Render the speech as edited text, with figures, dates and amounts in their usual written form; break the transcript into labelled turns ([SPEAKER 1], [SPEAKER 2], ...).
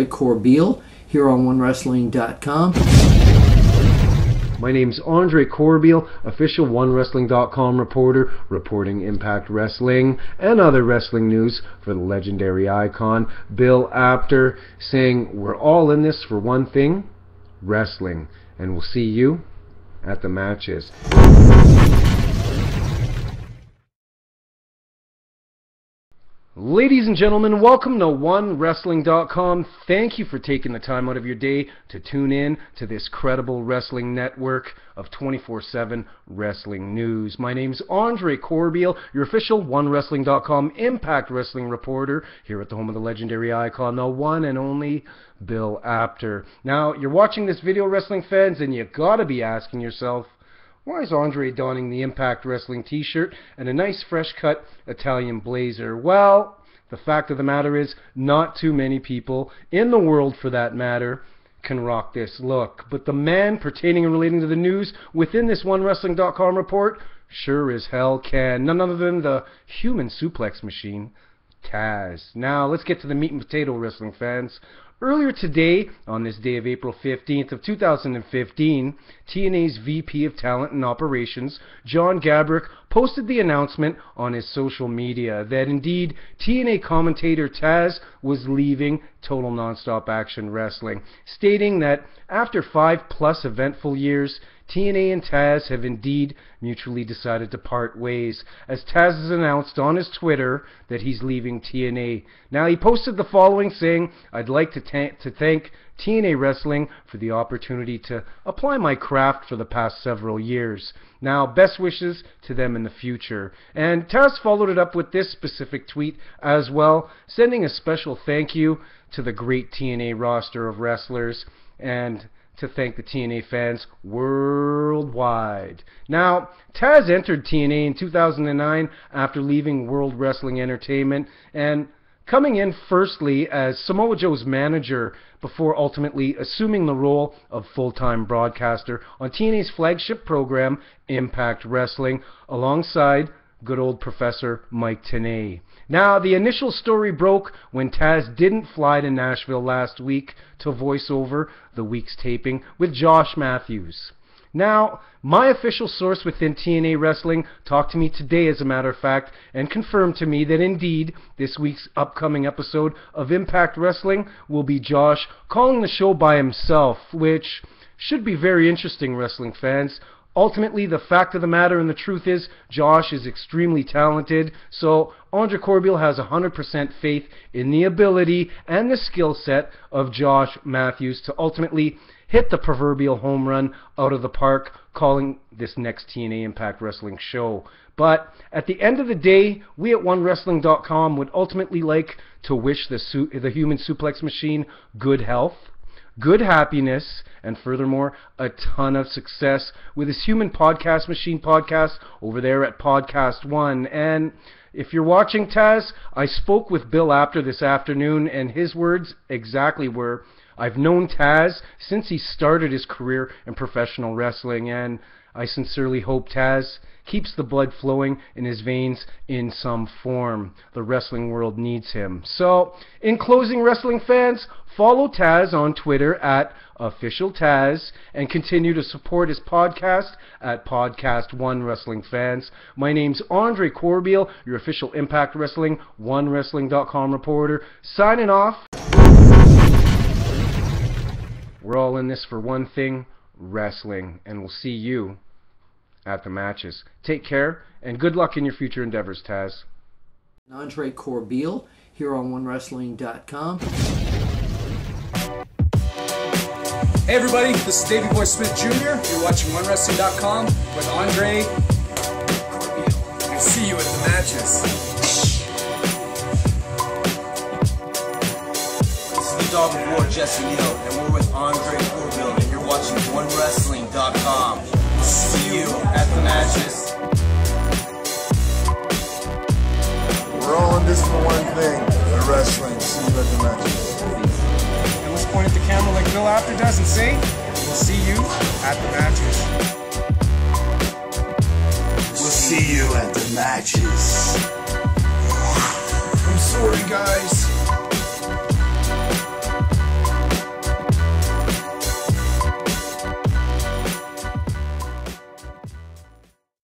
[SPEAKER 1] Corbeil here on 1WRESTLING.com.
[SPEAKER 2] My name's Corbeil, official 1WRESTLING.com reporter, reporting Impact Wrestling and other wrestling news for the legendary icon Bill Apter, saying we're all in this for one thing, wrestling, and we'll see you at the matches. Ladies and gentlemen, welcome to 1WRESTLING.com. Thank you for taking the time out of your day to tune in to this credible wrestling network of 24/7 wrestling news. My name's Corbeil, your official 1WRESTLING.com Impact Wrestling reporter here at the home of the legendary icon, the one and only Bill Apter. Now, you're watching this video, wrestling fans, and you gotta be asking yourself, why is Andre donning the Impact Wrestling t-shirt and a nice fresh-cut Italian blazer? Well, the fact of the matter is, not too many people, in the world for that matter, can rock this look. But the man pertaining and relating to the news within this 1WRESTLING.com report sure as hell can. None other than the human suplex machine, Tazz. Now, let's get to the meat and potato, wrestling fans. Earlier today, on this day of April 15th of 2015, TNA's VP of Talent and Operations, John Gabrick, posted the announcement on his social media that indeed TNA commentator Tazz was leaving Total Nonstop Action Wrestling, stating that after 5+ eventful years, TNA and Tazz have indeed mutually decided to part ways, as Tazz has announced on his Twitter that he's leaving TNA. Now, he posted the following, saying, "I'd like to thank TNA Wrestling for the opportunity to apply my craft for the past several years. Now, best wishes to them in the future." And Tazz followed it up with this specific tweet as well, sending a special thank you to the great TNA roster of wrestlers and to thank the TNA fans worldwide. Now, Tazz entered TNA in 2009 after leaving World Wrestling Entertainment and coming in firstly as Samoa Joe's manager before ultimately assuming the role of full-time broadcaster on TNA's flagship program, Impact Wrestling, alongside good old Professor Mike Tenay. Now, the initial story broke when Tazz didn't fly to Nashville last week to voice over the week's taping with Josh Matthews. Now, my official source within TNA Wrestling talked to me today, as a matter of fact, and confirmed to me that indeed this week's upcoming episode of Impact Wrestling will be Josh calling the show by himself, which should be very interesting, wrestling fans. Ultimately, the fact of the matter and the truth is, Josh is extremely talented, so Corbeil has 100% faith in the ability and the skill set of Josh Matthews to ultimately hit the proverbial home run out of the park, calling this next TNA Impact Wrestling show. But at the end of the day, we at 1WRESTLING.com would ultimately like to wish the human suplex machine good health, good happiness, and furthermore, a ton of success with his Human Podcast Machine podcast over there at Podcast One. And if you're watching, Tazz, I spoke with Bill Apter this afternoon, and his words exactly were, "I've known Tazz since he started his career in professional wrestling, and I sincerely hope Tazz keeps the blood flowing in his veins in some form. The wrestling world needs him." So, in closing, wrestling fans, follow Tazz on Twitter at @OfficialTazz and continue to support his podcast at Podcast One Wrestling Fans. My name's Corbeil, your official Impact Wrestling 1WRESTLING.com reporter, signing off. We're all in this for one thing, wrestling, and we'll see you at the matches. Take care, and good luck in your future endeavors, Tazz.
[SPEAKER 1] Corbeil here on 1WRESTLING.com.
[SPEAKER 3] Hey everybody, this is Davey Boy Smith Jr. You're watching 1WRESTLING.com with Corbeil. I'll see you at the matches.
[SPEAKER 4] This is the Dog of War, Jesse Neal, and we're with Corbeil, and you're watching 1WRESTLING.com. We'll see you at the matches.
[SPEAKER 5] We're all in this for one thing, the wrestling. See you at the matches.
[SPEAKER 3] And let's point at the camera like Bill Apter does and say, we'll see you at the matches.
[SPEAKER 5] We'll see you at the matches.
[SPEAKER 3] I'm sorry, guys.